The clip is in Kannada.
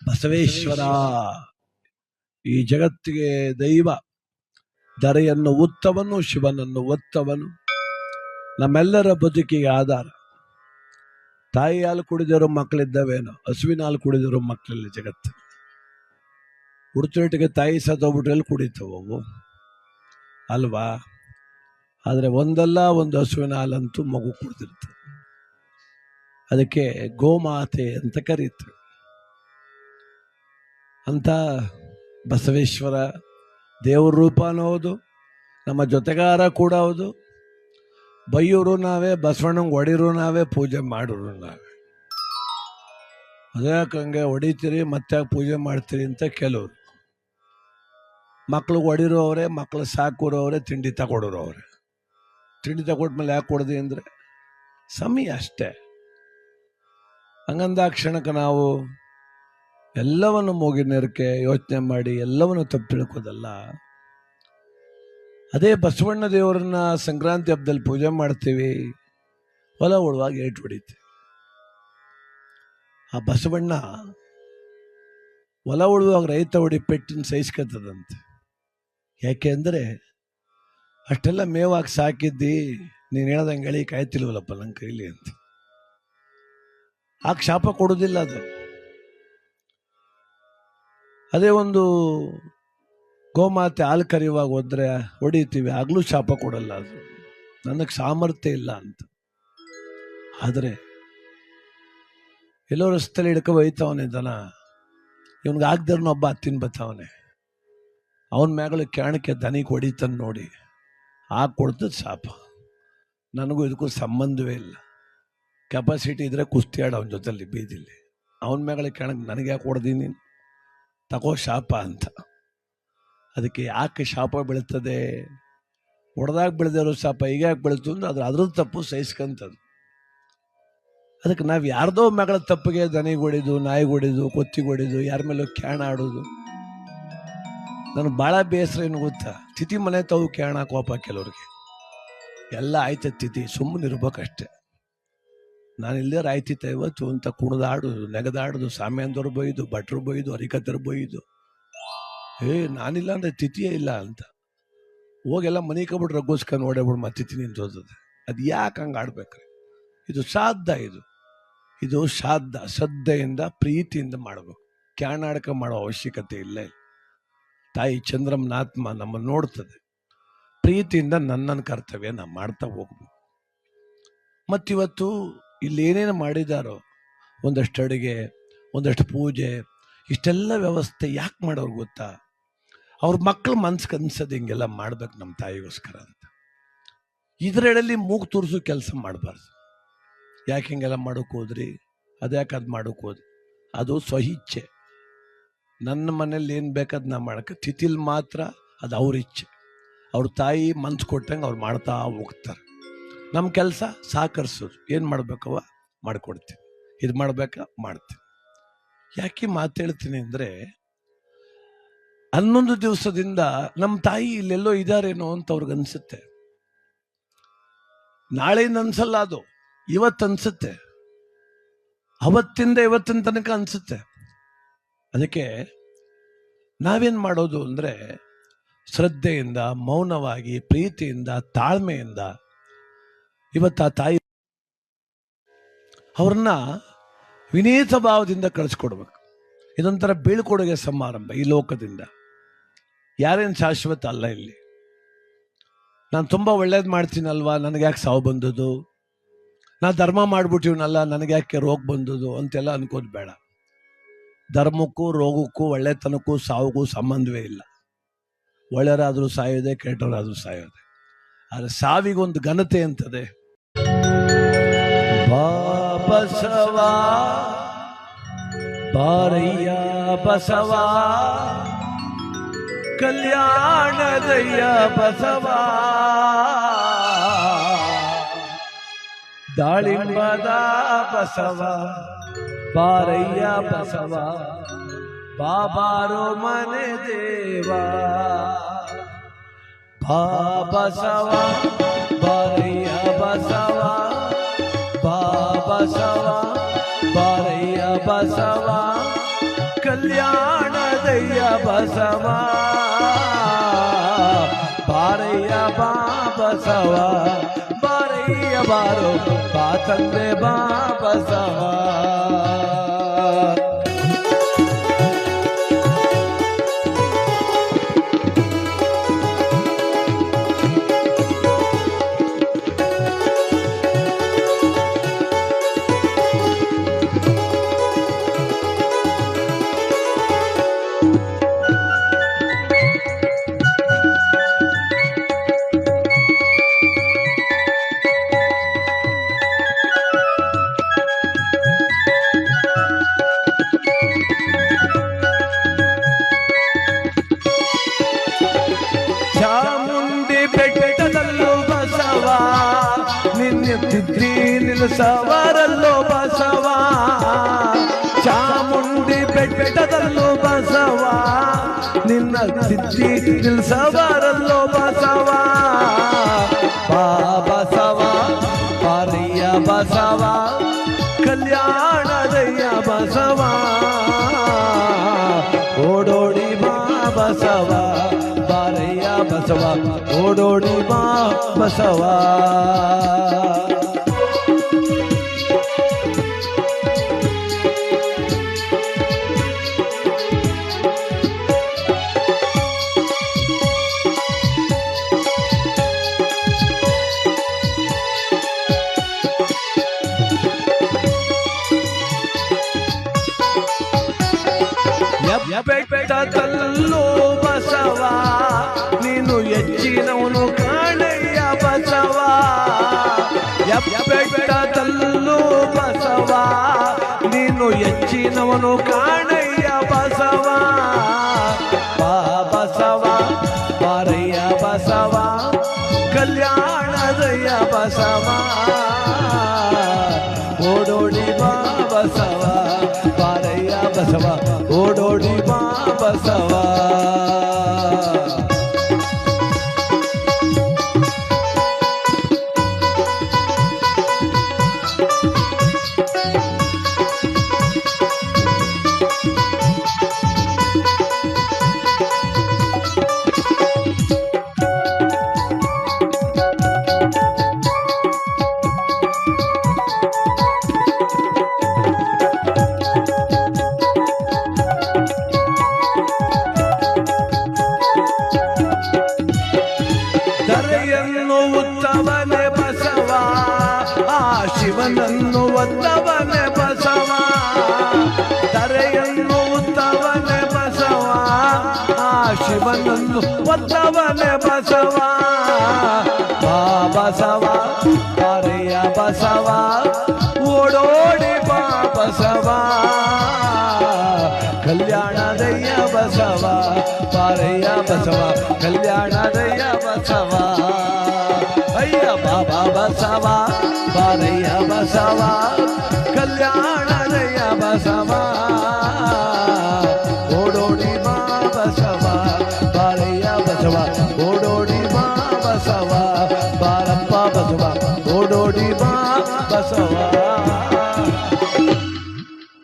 ಬಸವೇಶ್ವರ ಈ ಜಗತ್ತಿಗೆ ದೈವ, ಧರೆಯನ್ನು ಉತ್ತವನು, ಶಿವನನ್ನು ಒತ್ತವನು, ನಮ್ಮೆಲ್ಲರ ಬದುಕಿಗೆ ಆಧಾರ. ತಾಯಿ ಹಾಲು ಕುಡಿದಿರೋ ಮಕ್ಕಳಿದ್ದವೇನೋ, ಹಸುವಿನ ಹಾಲು ಕುಡಿದಿರೋ ಮಕ್ಕಳಿಲ್ಲ ಜಗತ್ತು. ಹುಡುತೊಟ್ಟಿಗೆ ತಾಯಿ ಸತ್ತೋಗ್ಬಿಟ್ರೆ ಕುಡಿತವು ಅಲ್ವಾ? ಆದರೆ ಒಂದಲ್ಲ ಒಂದು ಹಸುವಿನ ಹಾಲಂತೂ ಮಗು ಕುಡಿದಿರ್ತದೆ. ಅದಕ್ಕೆ ಗೋಮಾತೆ ಅಂತ ಕರೀತಾರೆ. ಅಂತ ಬಸವೇಶ್ವರ ದೇವ್ರ ರೂಪನೂ ಹೌದು, ನಮ್ಮ ಜೊತೆಗಾರ ಕೂಡ ಹೌದು. ಬೈಯೋರು ನಾವೇ, ಬಸವಣ್ಣಂಗೆ ಹೊಡಿರು ನಾವೇ, ಪೂಜೆ ಮಾಡೋರು ನಾವೇ. ಅದ್ಯಾಕೆ ಹಂಗೆ ಹೊಡಿತೀರಿ ಮತ್ತೆ ಪೂಜೆ ಮಾಡ್ತೀರಿ ಅಂತ ಕೆಲವರು. ಮಕ್ಳಿಗೆ ಹೊಡಿರೋ ಅವರೇ, ಮಕ್ಳು ಸಾಕೋರು ಅವರೇ, ತಿಂಡಿ ತಗೊಡೋರು ಅವರೇ. ತಿಂಡಿ ತಗೊಟ್ಮೇಲೆ ಯಾಕೆ ಕೊಡ್ದಿ ಅಂದರೆ ಸಮಯ ಅಷ್ಟೇ. ಹಂಗಂದ ಕ್ಷಣಕ್ಕೆ ನಾವು ಎಲ್ಲವನ್ನು ಮೂಗಿನೇರಕ್ಕೆ ಯೋಚನೆ ಮಾಡಿ ಎಲ್ಲವನ್ನು ತಪ್ಪು ತಿಳ್ಕೋದಲ್ಲ. ಅದೇ ಬಸವಣ್ಣ ದೇವರನ್ನ ಸಂಕ್ರಾಂತಿ ಹಬ್ಬದಲ್ಲಿ ಪೂಜೆ ಮಾಡ್ತೀವಿ, ಹೊಲ ಉಳುವಾಗ ಏಟು ಹೊಡಿತೀವಿ. ಆ ಬಸವಣ್ಣ ಹೊಲ ಉಳುವಾಗ ರೈತ ಹೊಡಿ ಪೆಟ್ಟಿನ ಸಹಿಸ್ಕೊತದಂತೆ. ಯಾಕೆ ಅಂದರೆ ಅಷ್ಟೆಲ್ಲ ಮೇವಾಗಿ ಸಾಕಿದ್ದಿ, ನೀನು ಹೇಳ್ದಂಗೆ ಹೇಳಿ ಕಾಯ್ತಿಲ್ವಲ್ಲಪ್ಪ ನನ್ನ ಕೈಲಿ ಅಂತ. ಆಗ ಶಾಪ ಕೊಡೋದಿಲ್ಲ ಅದು. ಅದೇ ಒಂದು ಗೋಮಾತೆ ಹಾಲು ಕರೆಯುವಾಗ ಹೋದ್ರೆ ಹೊಡಿತೀವಿ, ಆಗ್ಲೂ ಶಾಪ ಕೊಡಲ್ಲ. ಅದು ನನಗೆ ಸಾಮರ್ಥ್ಯ ಇಲ್ಲ ಅಂತ. ಆದರೆ ಎಲ್ಲೋ ರಸ್ತೆಯಲ್ಲಿ ಹಿಡ್ಕೊ ಒಯ್ತವನೆ ದನ, ಇವನ್ಗೆ ಆಗ್ದರ್ನ ಒಬ್ಬ ಹತ್ತಿನ ಬತ್ತವನೆ, ಅವನ ಮ್ಯಾಗಳು ಕ್ಯಾಣಕ್ಕೆ ದನಿಗೆ ಹೊಡಿತಾನೆ ನೋಡಿ, ಆಗ ಕೊಡ್ತದ ಶಾಪ. ನನಗೂ ಇದಕ್ಕೂ ಸಂಬಂಧವೇ ಇಲ್ಲ. ಕೆಪಾಸಿಟಿ ಇದ್ರೆ ಕುಸ್ತಿ ಆಡ ಅವನ ಜೊತೆಲಿ ಬೀದಿಲಿ, ಅವನ ಮ್ಯಾಗಳ ಕ್ಯಾಣಕ್ಕೆ ನನಗೆ ಯಾಕೆ ಹೊಡೆದೀನಿ ನೀನು, ತಗೋ ಶಾಪ ಅಂತ. ಅದಕ್ಕೆ ಯಾಕೆ ಶಾಪ ಬೀಳ್ತದೆ? ಹೊಡೆದಾಗ ಬೆಳೆದಿರೋ ಶಾಪ ಈಗ ಯಾಕೆ ಬೆಳೀತು ಅಂದ್ರೆ ಅದ್ರದ್ದು ತಪ್ಪು ಸಹಿಸ್ಕೊಂಥದ್ದು. ಅದಕ್ಕೆ ನಾವು ಯಾರ್ದೋ ಮಗಳ ತಪ್ಪಿಗೆ ದನಿಗೆ ಹೊಡಿದು, ನಾಯಿಗೆ ಹೊಡಿದು, ಕೊತ್ತಿಗೆ ಹೊಡಿದು, ಯಾರ ಮೇಲೂ ಕ್ಯಾಣ ಆಡೋದು. ನನಗೆ ಭಾಳ ಬೇಸರ ಏನು ಗೊತ್ತಾ? ತಿಥಿ ಮನೆ ತಾವು ಕ್ಯಾಣ ಕೋಪ ಕೆಲವ್ರಿಗೆ. ಎಲ್ಲ ಆಯ್ತ ತಿಥಿ, ಸುಮ್ಮನೆ ಇರ್ಬೇಕಷ್ಟೆ. ನಾನು ಇಲ್ಲದೇ ರಾಯ್ತಿತ್ತ ಇವತ್ತು ಅಂತ ಕುಣಿದಾಡೋದು, ನೆಗದಾಡೋದು, ಸಾಮ್ಯಾನ್ದವ್ರು ಬೈದು, ಭಟ್ರು ಬೈದು, ಹರಿಕತರು ಬೈದು, ನಾನಿಲ್ಲ ಅಂದರೆ ತಿಥಿಯೇ ಇಲ್ಲ ಅಂತ ಹೋಗೆಲ್ಲ ಮನೆ ಕಬಿಟ್ಟು ರಗ್ಗೋಸ್ಕೊಂಡು ಓಡೇಬಿಡು ಮತ್ತೆ ತಿಥಿ ನಿಂತೋತದೆ. ಅದು ಯಾಕೆ ಹಂಗೆ ಆಡ್ಬೇಕ್ರಿ? ಇದು ಶ್ರಾದ್ದ, ಇದು ಶ್ರಾದ್ದ. ಶ್ರದ್ಧೆಯಿಂದ ಪ್ರೀತಿಯಿಂದ ಮಾಡಬೇಕು, ಕ್ಯಾಣಾಡ್ಕ ಮಾಡೋ ಅವಶ್ಯಕತೆ ಇಲ್ಲ. ತಾಯಿ ಚಂದ್ರಮ್ಮನ ಆತ್ಮ ನಮ್ಮನ್ನು ನೋಡ್ತದೆ. ಪ್ರೀತಿಯಿಂದ ನನ್ನ ಕರ್ತವ್ಯ ನಾವು ಮಾಡ್ತಾ ಹೋಗ್ಬೇಕು. ಮತ್ತಿವತ್ತು ಇಲ್ಲಿ ಏನೇನು ಮಾಡಿದಾರೋ, ಒಂದಷ್ಟು ಅಡುಗೆ, ಒಂದಷ್ಟು ಪೂಜೆ, ಇಷ್ಟೆಲ್ಲ ವ್ಯವಸ್ಥೆ ಯಾಕೆ ಮಾಡೋರು ಗೊತ್ತಾ? ಅವ್ರ ಮಕ್ಕಳು ಮನ್ಸಿಗೆ ಅನ್ಸೋದು ಹಿಂಗೆಲ್ಲ ಮಾಡ್ಬೇಕು ನಮ್ಮ ತಾಯಿಗೋಸ್ಕರ ಅಂತ. ಇದರೆಡಲ್ಲಿ ಮೂಗು ತೋರಿಸೋ ಕೆಲಸ ಮಾಡಬಾರ್ದು. ಯಾಕೆ ಹಿಂಗೆಲ್ಲ ಮಾಡೋಕೆ ಹೋದ್ರಿ, ಅದ್ಯಾಕೆ ಅದು ಮಾಡೋಕೆ ಹೋದ್ರಿ? ಅದು ಸ್ವಇಚ್ಛೆ. ನನ್ನ ಮನೇಲಿ ಏನು ಬೇಕಾದ್ ನಾ ಮಾಡೋಕ್ಕೆ, ತಿಥಿಲ್ ಮಾತ್ರ ಅದು ಅವ್ರ ಇಚ್ಛೆ. ಅವ್ರ ತಾಯಿ ಮನ್ಸು ಕೊಟ್ಟಂಗೆ ಅವ್ರು ಮಾಡ್ತಾ ಹೋಗ್ತಾರೆ. ನಮ್ಮ ಕೆಲಸ ಸಹಕರಿಸೋದು. ಏನು ಮಾಡ್ಬೇಕವ ಮಾಡಿಕೊಡ್ತೀನಿ, ಇದು ಮಾಡ್ಬೇಕಾ ಮಾಡ್ತೀನಿ. ಯಾಕೆ ಮಾತೇಳ್ತೀನಿ ಅಂದರೆ, 11 ದಿವಸದಿಂದ ನಮ್ಮ ತಾಯಿ ಇಲ್ಲೆಲ್ಲೋ ಇದ್ದಾರೇನೋ ಅಂತ ಅವ್ರಿಗೆ ಅನ್ಸುತ್ತೆ. ನಾಳೆಯಿಂದ ಅನ್ಸಲ್ಲ, ಅದು ಇವತ್ತು ಅನ್ಸುತ್ತೆ, ಅವತ್ತಿಂದ ಇವತ್ತಿನ ತನಕ ಅನ್ಸುತ್ತೆ. ಅದಕ್ಕೆ ನಾವೇನು ಮಾಡೋದು ಅಂದರೆ, ಶ್ರದ್ಧೆಯಿಂದ, ಮೌನವಾಗಿ, ಪ್ರೀತಿಯಿಂದ, ತಾಳ್ಮೆಯಿಂದ ಇವತ್ತು ಆ ತಾಯಿ ಅವ್ರನ್ನ ವಿನೀತ ಭಾವದಿಂದ ಕಳಿಸ್ಕೊಡ್ಬೇಕು. ಇದೊಂಥರ ಬೀಳ್ಕೊಡುಗೆ ಸಮಾರಂಭ ಈ ಲೋಕದಿಂದ. ಯಾರೇನು ಶಾಶ್ವತ ಅಲ್ಲ ಇಲ್ಲಿ. ನಾನು ತುಂಬ ಒಳ್ಳೇದು ಮಾಡ್ತೀನಲ್ವಾ, ನನಗೆ ಯಾಕೆ ಸಾವು ಬಂದದ್ದು, ನಾ ಧರ್ಮ ಮಾಡ್ಬಿಟ್ಟಿವ್ನಲ್ಲ, ನನಗೆ ಯಾಕೆ ರೋಗ ಬಂದದ್ದು ಅಂತೆಲ್ಲ ಅನ್ಕೋದು ಬೇಡ. ಧರ್ಮಕ್ಕೂ, ರೋಗಕ್ಕೂ, ಒಳ್ಳೆತನಕ್ಕೂ, ಸಾವುಗೂ ಸಂಬಂಧವೇ ಇಲ್ಲ. ಒಳ್ಳೆಯರಾದರೂ ಸಾಯೋದೆ, ಕೆಟ್ಟವರಾದರೂ ಸಾಯೋದೆ. ಆದರೆ ಸಾವಿಗೊಂದು ಘನತೆ ಅಂತದೆ. ಬಸವ ಬಾರಯ್ಯ ಬಸವ, ಕಲ್ಯಾಣದಯ್ಯ ಬಸವ, ದಾಳಿಂಬದ ಬಸವ ಬಾರಯ್ಯ ಬಸವ, ಬಾಬಾರೋ ಮನೆ ದೇವ. ಬಸವ ಬಾರಯ್ಯ ಬಸವ, ಬಸವ ಬಾರಯ್ಯ ಬಸವ, ಕಲ್ಯಾಣದಯ್ಯ ಬಸವ ಬಾರಯ್ಯ ಬಾ ಬಸವ ಬಾರಯ್ಯ ಬಾರೋ ಬಾ ತಂದೆ ಬಾ ಬಸವ ಚಾಮುಂಡಿ ಬೆಟ್ಟದಲ್ಲೂ ಬಸವ ನಿನ್ನೆತ್ತಿದ್ರಿ ನಿಲ್ಲಿಸವರಲ್ಲೋ ಬಸವ ಚಾಮುಂಡಿ ಬೆಟ್ಟದಲ್ಲೂ ಬಸವ ನಿನ್ನ ತಿದ್ದಿ ನಿಲ್ಲಿಸವರಲ್ಲೋ ಬಸವ ಬಾ ಬಸವ ಬಾರಯ್ಯ ಬಸವ ಕಲ್ಯಾಣದಯ್ಯ ಬಸವ ಓಡೋಡಿ ಬಾ ಬಸವ ಬಾರಯ್ಯ ಬಸವ ಓಡೋಡಿ ಬಾ ಬಸವ ಬೆಟ್ಟದಲ್ಲೂ ಬಸವ ನೀನು ಹೆಚ್ಚಿನವನು ಕಾಣಯ್ಯ ಬಸವ ಬೆಟ್ಟದಲ್ಲೂ ಬಸವ ನೀನು ಹೆಚ್ಚಿನವನು ಕಾಣಯ್ಯ ಬಸವ ಬಾ ಬಸವ ಬಾರಯ್ಯ ಬಸವ ಕಲ್ಯಾಣದಯ್ಯ ಬಸವ ಓಡೋಡಿ ಬಾ ಬಸವ ಬಾರಯ್ಯ ಬಸವ ಓಡೋಡಿ ಬಾ ಬಸವ ಧರೆಯನ್ನು ಉತ್ತವನೆ ಬಸವ ಆ ಶಿವನನ್ನು ಒತ್ತವನೆ ಬಸವ ಧರೆಯನ್ನು ಉತ್ತವನೆ ಬಸವ ಆ ಶಿವನನ್ನು ಒತ್ತವನೆ ಬಸವ ಬಾ ಬಸವ ಬಾರಯ್ಯ ಬಸವ ಓಡೋಡಿ ಬಾ ಬಸವ ಕಲ್ಯಾಣದಯ್ಯ ಬಸವ ಬಾರಯ್ಯ ಬಸವ ಕಲ್ಯಾಣದಯ್ಯ ಬಸವ ಅಯ್ಯ ಬಾಬಾ ಬಸವ ಬಾರಯ್ಯ ಬಸವ